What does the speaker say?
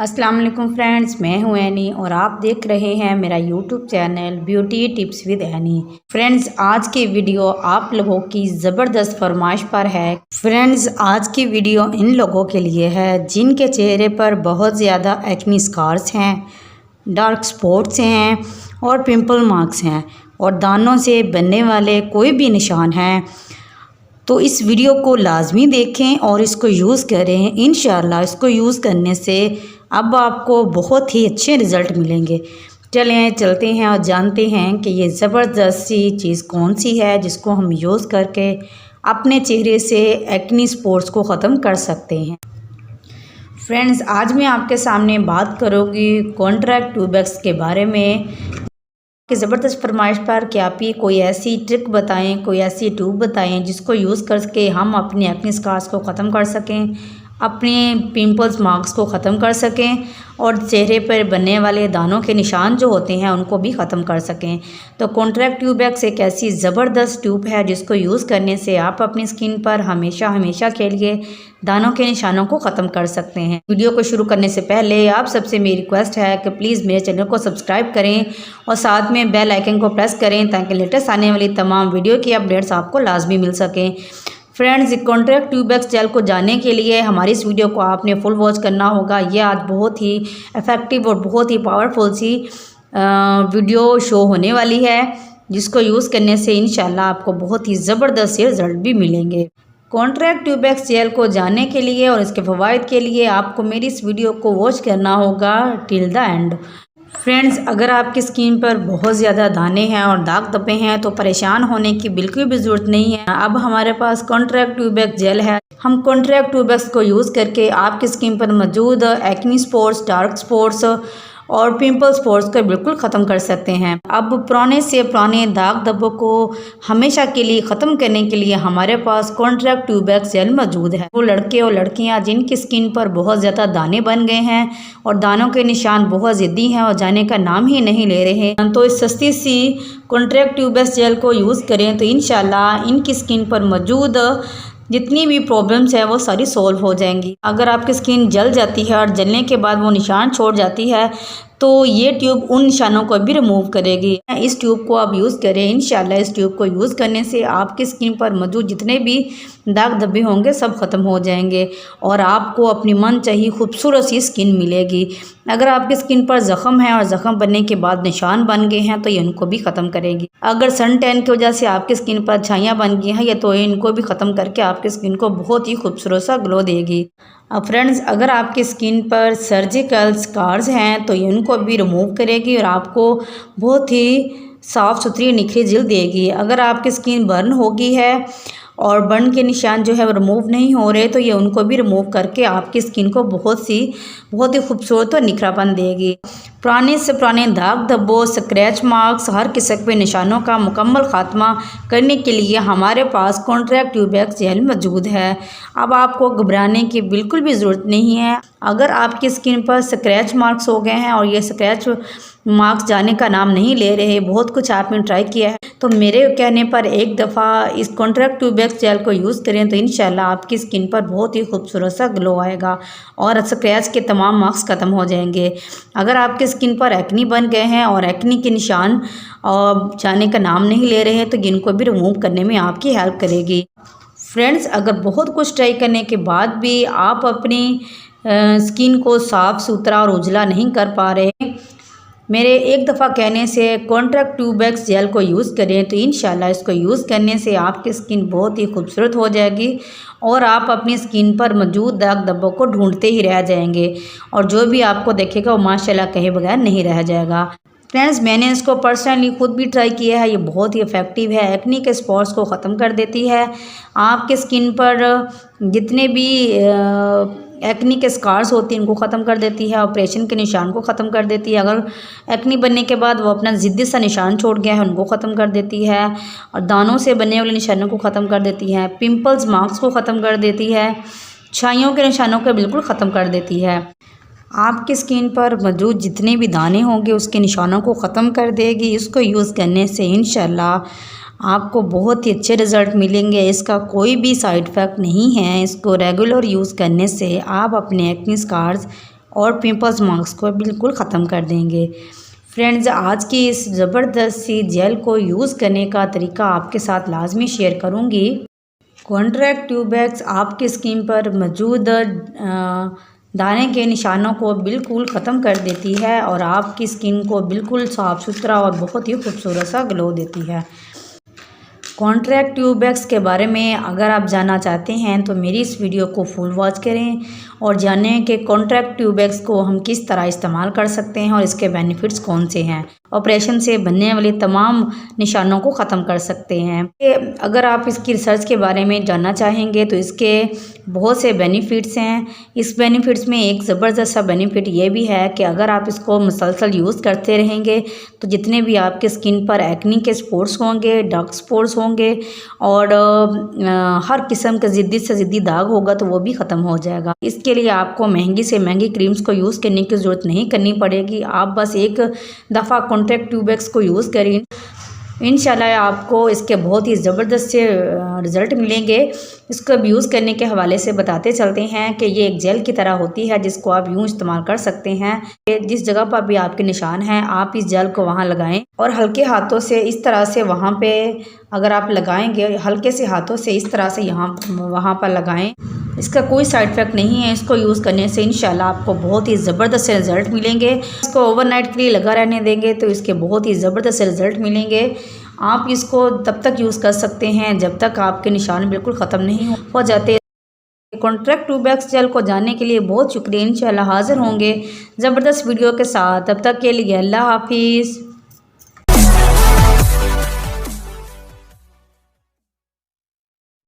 अस्सलाम वालेकुम फ्रेंड्स, मैं हूं एनी और आप देख रहे हैं मेरा YouTube channel beauty tips with any. Friends, आज की वीडियो आप लोगों की ज़बरदस्त फरमाइश पर है। फ्रेंड्स, आज की वीडियो इन लोगों के लिए है जिनके चेहरे पर बहुत ज़्यादा एक्नी स्कार्स हैं, डार्क स्पॉट्स हैं और पिंपल मार्क्स हैं और दानों से बनने वाले कोई भी निशान हैं। तो इस वीडियो को लाजमी देखें और इसको यूज़ करें। इंशाल्लाह इसको यूज़ करने से अब आपको बहुत ही अच्छे रिज़ल्ट मिलेंगे। चलें चलते हैं और जानते हैं कि ये ज़बरदस्त सी चीज़ कौन सी है जिसको हम यूज़ करके अपने चेहरे से एक्नी स्पॉट्स को ख़त्म कर सकते हैं। फ्रेंड्स, आज मैं आपके सामने बात करूँगी कॉन्ट्रैक्ट ट्यूबेक्स के बारे में कि ज़बरदस्त फरमाइश पर कि आप ये कोई ऐसी ट्रिक बताएं, कोई ऐसी ट्यूब बताएं जिसको यूज़ करके हम अपने एक्ने स्कार्स को ख़त्म कर सकें, अपने पिंपल्स मार्क्स को ख़त्म कर सकें और चेहरे पर बनने वाले दानों के निशान जो होते हैं उनको भी ख़त्म कर सकें। तो कॉन्ट्रैक्ट ट्यूबेक्स एक ऐसी ज़बरदस्त ट्यूब है जिसको यूज़ करने से आप अपनी स्किन पर हमेशा के लिए दानों के निशानों को ख़त्म कर सकते हैं। वीडियो को शुरू करने से पहले आप सबसे मेरी रिक्वेस्ट है कि प्लीज़ मेरे चैनल को सब्सक्राइब करें और साथ में बेल आइकन को प्रेस करें ताकि लेटेस्ट आने वाली तमाम वीडियो की अपडेट्स आपको लाजमी मिल सकें। फ्रेंड्स, कॉन्ट्रैक्ट ट्यूबेक्स जेल को जानने के लिए हमारी इस वीडियो को आपने फुल वॉच करना होगा। ये आज बहुत ही इफ़ेक्टिव और बहुत ही पावरफुल सी वीडियो शो होने वाली है जिसको यूज़ करने से इंशाल्लाह आपको बहुत ही ज़बरदस्त से रिज़ल्ट भी मिलेंगे। कॉन्ट्रैक्ट ट्यूबेक्स जेल को जानने के लिए और इसके फ़वाइद के लिए आपको मेरी इस वीडियो को वॉच करना होगा टिल द एंड। फ्रेंड्स, अगर आपकी स्किन पर बहुत ज़्यादा दाने हैं और दाग धब्बे हैं तो परेशान होने की बिल्कुल भी ज़रूरत नहीं है। अब हमारे पास कॉन्ट्रैक्ट ट्यूबेक्स जेल है। हम कॉन्ट्रैक्ट ट्यूबेक्स को यूज़ करके आपकी स्किन पर मौजूद एक्नी स्पॉट्स, डार्क स्पॉट्स और पिंपल स्पॉट्स को बिल्कुल ख़त्म कर सकते हैं। अब पुराने से पुराने दाग धब्बों को हमेशा के लिए ख़त्म करने के लिए हमारे पास कॉन्ट्रैक्ट ट्यूबेक्स जेल मौजूद है। वो लड़के और लड़कियां जिनकी स्किन पर बहुत ज़्यादा दाने बन गए हैं और दानों के निशान बहुत ज़िद्दी हैं और जाने का नाम ही नहीं ले रहे, तो इस सस्ती सी कॉन्ट्रैक्ट ट्यूबेक्स जेल को यूज़ करें तो इंशाल्लाह इनकी स्किन पर मौजूद जितनी भी प्रॉब्लम्स है वो सारी सॉल्व हो जाएंगी। अगर आपकी स्किन जल जाती है और जलने के बाद वो निशान छोड़ जाती है तो ये ट्यूब उन निशानों को भी रिमूव करेगी। इस ट्यूब को आप यूज़ करें। इंशाल्लाह इस ट्यूब को यूज़ करने से आपकी स्किन पर मौजूद जितने भी दाग धब्बे होंगे सब ख़त्म हो जाएंगे और आपको अपनी मन चाहिए खूबसूरत सी स्किन मिलेगी। अगर आपकी स्किन पर ज़ख़म है और ज़ख़म बनने के बाद निशान बन गए हैं तो ये इनको भी ख़त्म करेगी। अगर सन टैन की वजह से आपकी स्किन पर छाइयाँ बन गई हैं ये तो इनको भी ख़त्म करके आपकी स्किन को बहुत ही खूबसूरत सा ग्लो देगी। अब फ्रेंड्स, अगर आपकी स्किन पर सर्जिकल स्कार्स हैं तो ये उनको भी रिमूव करेगी और आपको बहुत ही साफ़ सुथरी निखरी जल्द देगी। अगर आपकी स्किन बर्न होगी है और बर्न के निशान जो है वो रिमूव नहीं हो रहे तो ये उनको भी रिमूव करके आपकी स्किन को बहुत ही खूबसूरत और निखरापन देगी। पुराने से पुराने दाग धब्बों, स्क्रैच मार्क्स, हर किस्म के निशानों का मुकम्मल खात्मा करने के लिए हमारे पास कॉन्ट्रैक्ट ट्यूबेक्स जेल मौजूद है। अब आपको घबराने की बिल्कुल भी ज़रूरत नहीं है। अगर आपकी स्किन पर स्क्रैच मार्क्स हो गए हैं और ये स्क्रैच मार्क्स जाने का नाम नहीं ले रहे, बहुत कुछ आपने ट्राई किया है, तो मेरे कहने पर एक दफ़ा इस कॉन्ट्रैक्ट ट्यूबेक्स जेल को यूज़ करें तो इंशाल्लाह आपकी स्किन पर बहुत ही खूबसूरत सा ग्लो आएगा और स्क्रैच के तमाम मार्क्स ख़त्म हो जाएंगे। अगर आपकी स्किन पर एक्नी बन गए हैं और एक्नी के निशान और जाने का नाम नहीं ले रहे हैं तो इनको भी रिमूव करने में आपकी हेल्प करेगी। फ्रेंड्स, अगर बहुत कुछ ट्राई करने के बाद भी आप अपनी स्किन को साफ़ सुथरा और उजला नहीं कर पा रहे, मेरे एक दफ़ा कहने से कॉन्ट्रैक्ट ट्यूबेक्स जेल को यूज़ करें तो इंशाल्लाह इसको यूज़ करने से आपकी स्किन बहुत ही खूबसूरत हो जाएगी और आप अपनी स्किन पर मौजूद दाग धब्बों को ढूंढते ही रह जाएंगे और जो भी आपको देखेगा वो माशाल्लाह कहे बगैर नहीं रह जाएगा। फ्रेंड्स, मैंने इसको पर्सनली खुद भी ट्राई किया है। ये बहुत ही इफ़ेक्टिव है, एक्नी के स्पॉट्स को ख़त्म कर देती है। आपके स्किन पर जितने भी एक्नी के स्कार्स होती हैं इनको ख़त्म कर देती है, ऑपरेशन के निशान को ख़त्म कर देती है। अगर एक्नी बनने के बाद वो अपना ज़िद्दी सा निशान छोड़ गया है उनको ख़त्म कर देती है और दानों से बनने वाले निशानों को ख़त्म कर देती है, पिंपल्स मार्क्स को ख़त्म कर देती है, छाइयों के निशानों को बिल्कुल ख़त्म कर देती है। आपकी स्किन पर मौजूद जितने भी दाने होंगे उसके निशानों को ख़त्म कर देगी। इसको यूज़ करने से इंशाल्लाह आपको बहुत ही अच्छे रिज़ल्ट मिलेंगे। इसका कोई भी साइड इफ़ेक्ट नहीं है। इसको रेगुलर यूज़ करने से आप अपने एक्ने स्कार्स और पिंपल्स मार्क्स को बिल्कुल ख़त्म कर देंगे। फ्रेंड्स, आज की इस ज़बरदस्त सी जेल को यूज़ करने का तरीका आपके साथ लाजमी शेयर करूँगी। कॉन्ट्रैक्ट ट्यूबेक्स आपकी स्किन पर मौजूद दाने के निशानों को बिल्कुल ख़त्म कर देती है और आपकी स्किन को बिल्कुल साफ़ सुथरा और बहुत ही खूबसूरत सा ग्लो देती है। कॉन्ट्रैक्ट ट्यूबेक्स के बारे में अगर आप जानना चाहते हैं तो मेरी इस वीडियो को फुल वॉच करें और जानें कि कॉन्ट्रैक्ट ट्यूबेक्स को हम किस तरह इस्तेमाल कर सकते हैं और इसके बेनिफिट्स कौन से हैं। ऑपरेशन से बनने वाले तमाम निशानों को ख़त्म कर सकते हैं। अगर आप इसकी रिसर्च के बारे में जानना चाहेंगे तो इसके बहुत से बेनिफिट्स हैं। इस बेनिफिट्स में एक ज़बरदस्त सा बेनिफिट ये भी है कि अगर आप इसको मुसलसल यूज़ करते रहेंगे तो जितने भी आपके स्किन पर एक्ने के स्पॉट्स होंगे, डार्क स्पॉट्स होंगे और हर किस्म के ज़िद्दी से ज़िद्दी दाग होगा तो वो भी ख़त्म हो जाएगा। इसके लिए आपको महंगी से महंगी क्रीम्स को यूज़ करने की ज़रूरत नहीं करनी पड़ेगी। आप बस एक दफ़ा कॉन्ट्रैक्ट ट्यूबेक्स को यूज़ करें, इंशाल्लाह आपको इसके बहुत ही ज़बरदस्त से रिज़ल्ट मिलेंगे। इसको अब यूज़ करने के हवाले से बताते चलते हैं कि ये एक जेल की तरह होती है जिसको आप यूँ इस्तेमाल कर सकते हैं। जिस जगह पर भी आपके निशान हैं आप इस जेल को वहाँ लगाएं और हल्के हाथों से इस तरह से वहाँ पे अगर आप लगाएंगे, हल्के से हाथों से इस तरह से यहाँ वहाँ पर लगाएं। इसका कोई साइड इफ़ेक्ट नहीं है। इसको यूज़ करने से इंशाल्लाह आपको बहुत ही ज़बरदस्त से रिज़ल्ट मिलेंगे। इसको ओवरनाइट के लिए लगा रहने देंगे तो इसके बहुत ही ज़बरदस्त से रिज़ल्ट मिलेंगे। आप इसको तब तक यूज़ कर सकते हैं जब तक आपके निशान बिल्कुल ख़त्म नहीं हो जाते। कॉन्ट्रैक्ट ट्यूबेक्स जेल को जानने के लिए बहुत शुक्रिया। इंशाल्लाह हाज़िर होंगे ज़बरदस्त वीडियो के साथ। तब तक के लिए अल्लाह हाफिज़।